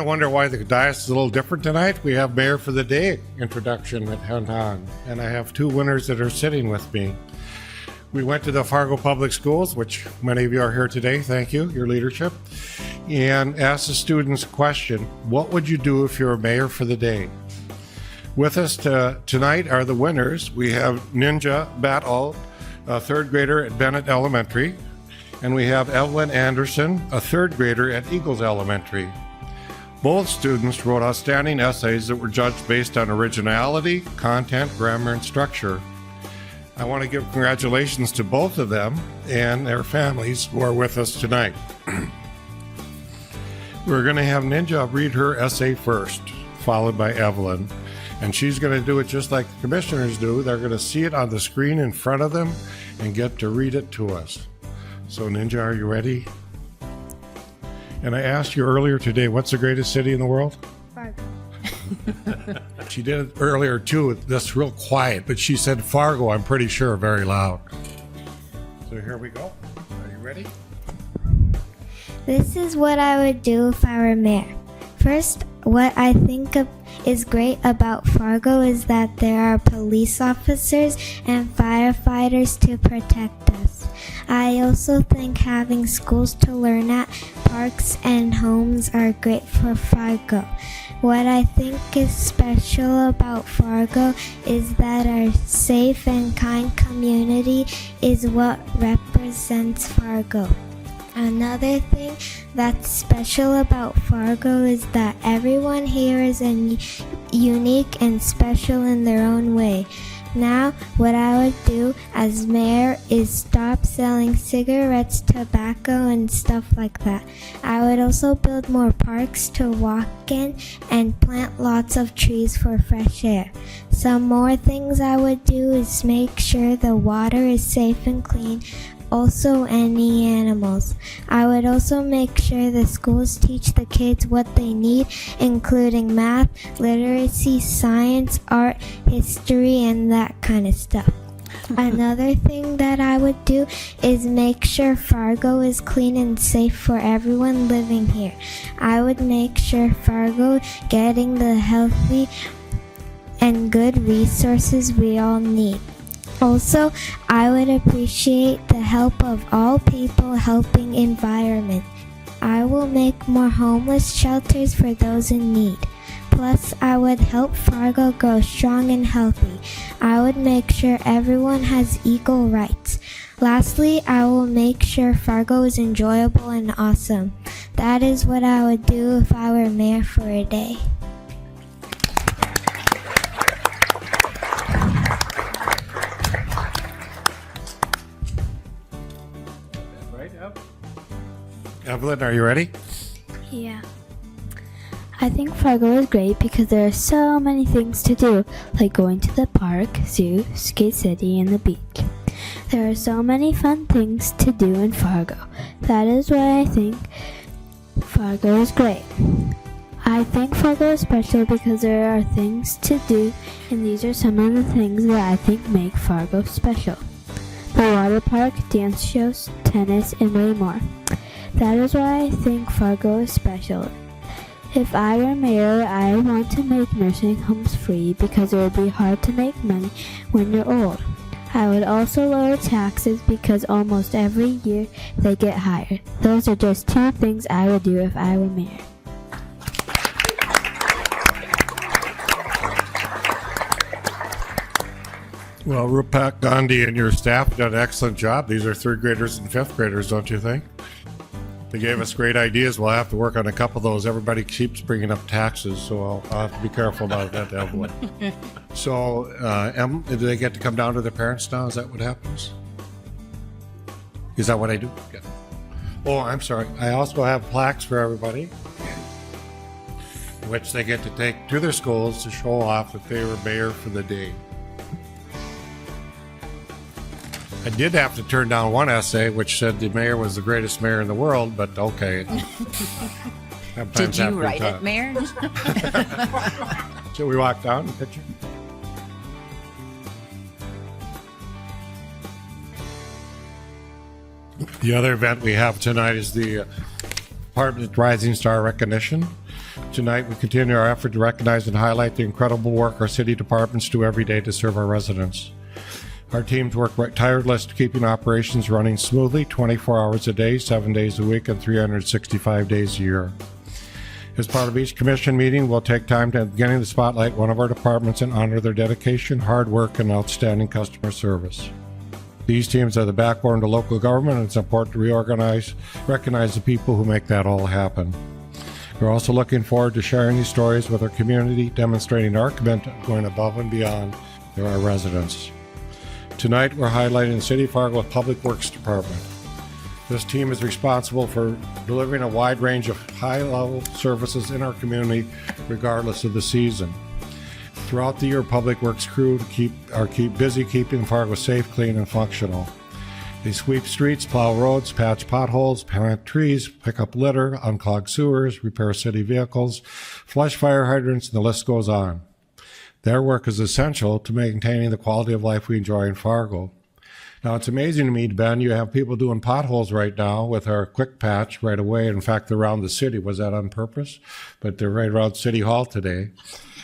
of wonder why the dais is a little different tonight. We have Mayor for the Day introduction that went on, and I have two winners that are sitting with me. We went to the Fargo Public Schools, which many of you are here today. Thank you, your leadership, and asked the students a question: what would you do if you were mayor for the day? With us tonight are the winners. We have Ninja Battle, a third grader at Bennett Elementary, and we have Evelyn Anderson, a third grader at Eagles Elementary. Both students wrote outstanding essays that were judged based on originality, content, grammar, and structure. I want to give congratulations to both of them and their families who are with us tonight. We're going to have Ninja read her essay first, followed by Evelyn. And she's going to do it just like the commissioners do. They're going to see it on the screen in front of them and get to read it to us. So Ninja, are you ready? And I asked you earlier today, what's the greatest city in the world? Fargo. She did it earlier too. That's real quiet, but she said Fargo, I'm pretty sure, very loud. So here we go. Are you ready? This is what I would do if I were mayor. First, what I think is great about Fargo is that there are police officers and firefighters to protect us. I also think having schools to learn at, parks, and homes are great for Fargo. What I think is special about Fargo is that our safe and kind community is what represents Fargo. Another thing that's special about Fargo is that everyone here is unique and special in their own way. Now, what I would do as mayor is stop selling cigarettes, tobacco, and stuff like that. I would also build more parks to walk in and plant lots of trees for fresh air. Some more things I would do is make sure the water is safe and clean. Also, any animals. I would also make sure the schools teach the kids what they need, including math, literacy, science, art, history, and that kind of stuff. Another thing that I would do is make sure Fargo is clean and safe for everyone living here. I would make sure Fargo getting the healthy and good resources we all need. Also, I would appreciate the help of all people helping environment. I will make more homeless shelters for those in need. Plus, I would help Fargo grow strong and healthy. I would make sure everyone has equal rights. Lastly, I will make sure Fargo is enjoyable and awesome. That is what I would do if I were mayor for a day. Evelyn, are you ready? Yeah. I think Fargo is great because there are so many things to do, like going to the park, zoo, Skate City, and the beach. There are so many fun things to do in Fargo. That is why I think Fargo is great. I think Fargo is special because there are things to do, and these are some of the things that I think make Fargo special. The water park, dance shows, tennis, and way more. That is why I think Fargo is special. If I were mayor, I want to make nursing homes free because it would be hard to make money when you're old. I would also lower taxes because almost every year they get higher. Those are just two things I would do if I were mayor. Well, Rupak, Gandhi, and your staff have done an excellent job. These are third graders and fifth graders, don't you think? They gave us great ideas. We'll have to work on a couple of those. Everybody keeps bringing up taxes, so I'll have to be careful about that, Evelyn. So, do they get to come down to their parents now? Is that what happens? Is that what I do? Yeah. Oh, I'm sorry. I also have plaques for everybody, which they get to take to their schools to show off that they were mayor for the day. I did have to turn down one essay which said the mayor was the greatest mayor in the world, but okay. Did you write it, Mayor? Shall we walk down the picture? The other event we have tonight is the Department Rising Star Recognition. Tonight, we continue our effort to recognize and highlight the incredible work our city departments do every day to serve our residents. Our teams work tireless to keeping operations running smoothly 24 hours a day, 7 days a week, and 365 days a year. As part of each commission meeting, we'll take time to beginning to spotlight one of our departments and honor their dedication, hard work, and outstanding customer service. These teams are the backbone to local government, and it's important to recognize the people who make that all happen. We're also looking forward to sharing these stories with our community, demonstrating our commitment going above and beyond to our residents. Tonight, we're highlighting the City of Fargo Public Works Department. This team is responsible for delivering a wide range of high-level services in our community, regardless of the season. Throughout the year, Public Works crew keep busy keeping Fargo safe, clean, and functional. They sweep streets, plow roads, patch potholes, plant trees, pick up litter, unclog sewers, repair city vehicles, flush fire hydrants, and the list goes on. Their work is essential to maintaining the quality of life we enjoy in Fargo. Now, it's amazing to me, Ben, you have people doing potholes right now with our quick patch right away. In fact, they're around the city. Was that on purpose? But they're right around City Hall today.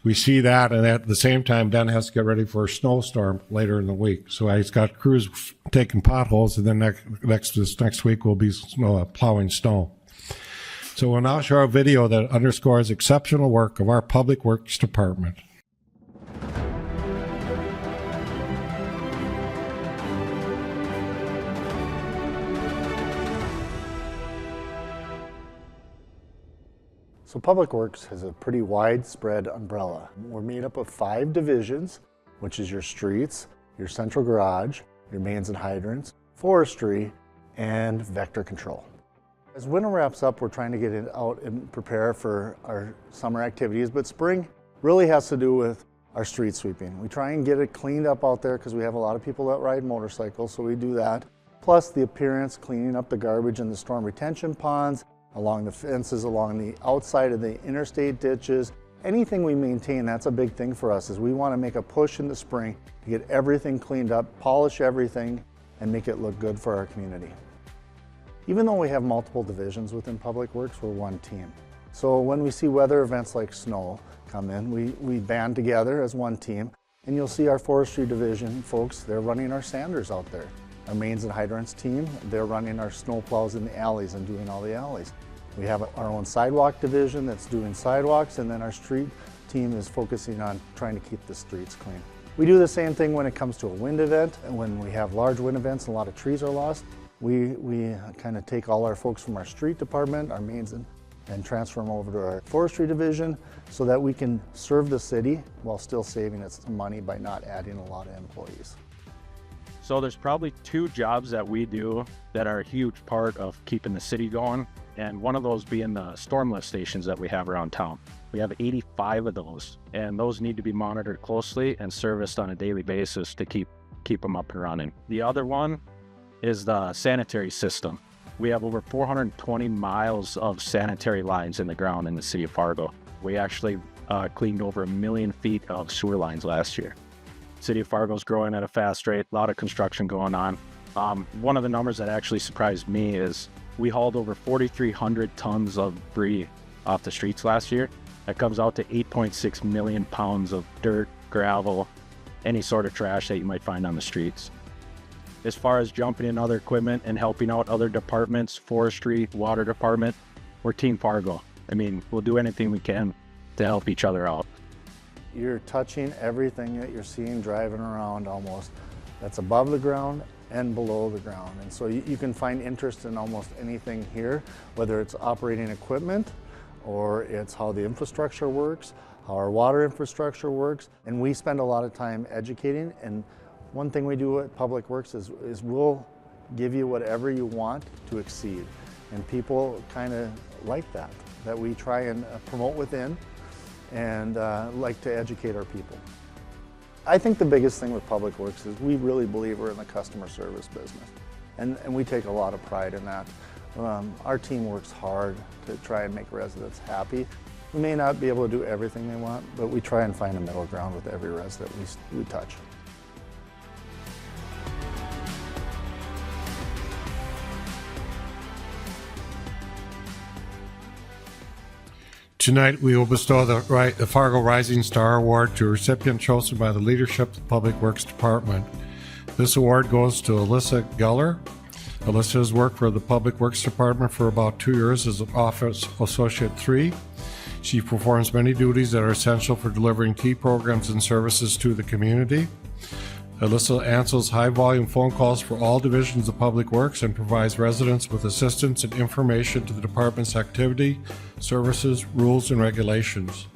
We see that, and at the same time, Ben has to get ready for a snowstorm later in the week. So he's got crews taking potholes, and then next week we'll be plowing snow. So we'll now show a video that underscores exceptional work of our Public Works Department. So Public Works has a pretty widespread umbrella. We're made up of 5 divisions, which is your streets, your central garage, your mains and hydrants, forestry, and vector control. As winter wraps up, we're trying to get it out and prepare for our summer activities, but spring really has to do with our street sweeping. We try and get it cleaned up out there because we have a lot of people that ride motorcycles, so we do that. Plus the appearance, cleaning up the garbage in the storm retention ponds, along the fences, along the outside of the interstate ditches. Anything we maintain, that's a big thing for us, is we want to make a push in the spring to get everything cleaned up, polish everything, and make it look good for our community. Even though we have multiple divisions within Public Works, we're one team. So when we see weather events like snow come in, we band together as one team, and you'll see our forestry division folks, they're running our sanders out there. Our mains and hydrants team, they're running our snow plows in the alleys and doing all the alleys. We have our own sidewalk division that's doing sidewalks, and then our street team is focusing on trying to keep the streets clean. We do the same thing when it comes to a wind event, and when we have large wind events and a lot of trees are lost, we kind of take all our folks from our street department, our mains, and transfer them over to our forestry division so that we can serve the city while still saving us some money by not adding a lot of employees. So there's probably 2 jobs that we do that are a huge part of keeping the city going, and one of those being the storm lift stations that we have around town. We have 85 of those, and those need to be monitored closely and serviced on a daily basis to keep them up and running. The other one is the sanitary system. We have over 420 miles of sanitary lines in the ground in the city of Fargo. We actually cleaned over 1 million feet of sewer lines last year. City of Fargo is growing at a fast rate, a lot of construction going on. One of the numbers that actually surprised me is we hauled over 4,300 tons of debris off the streets last year. That comes out to 8.6 million pounds of dirt, gravel, any sort of trash that you might find on the streets. As far as jumping in other equipment and helping out other departments, forestry, water department, we're Team Fargo. I mean, we'll do anything we can to help each other out. You're touching everything that you're seeing driving around almost that's above the ground and below the ground. And so you can find interest in almost anything here, whether it's operating equipment or it's how the infrastructure works, how our water infrastructure works. And we spend a lot of time educating. And one thing we do at Public Works is we'll give you whatever you want to exceed. And people kind of like that we try and promote within and like to educate our people. I think the biggest thing with Public Works is we really believe we're in the customer service business, and we take a lot of pride in that. Our team works hard to try and make residents happy. We may not be able to do everything they want, but we try and find a middle ground with every resident we touch. Tonight, we will bestow the Fargo Rising Star Award to a recipient chosen by the leadership of the Public Works Department. This award goes to Alyssa Geller. Alyssa has worked for the Public Works Department for about 2 years as an Office Associate 3. She performs many duties that are essential for delivering key programs and services to the community. Alyssa answers high-volume phone calls for all divisions of Public Works and provides residents with assistance and information to the department's activity, services, rules, and regulations.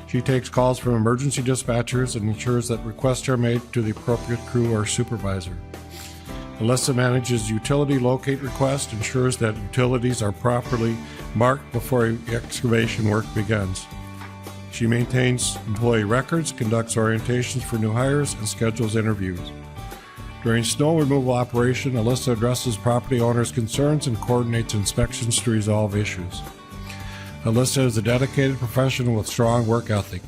She takes calls from emergency dispatchers and ensures that requests are made to the appropriate crew or supervisor. Alyssa manages utility locate requests, ensures that utilities are properly marked before excavation work begins. She maintains employee records, conducts orientations for new hires, and schedules interviews. During snow removal operation, Alyssa addresses property owners' concerns and coordinates inspections to resolve issues. Alyssa is a dedicated professional with strong work ethic.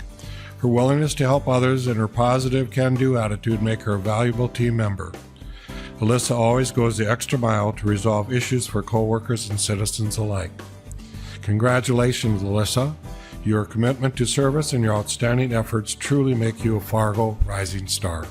Her willingness to help others and her positive can-do attitude make her a valuable team member. Alyssa always goes the extra mile to resolve issues for coworkers and citizens alike. Congratulations, Alyssa. Your commitment to service and your outstanding efforts truly make you a Fargo Rising Star.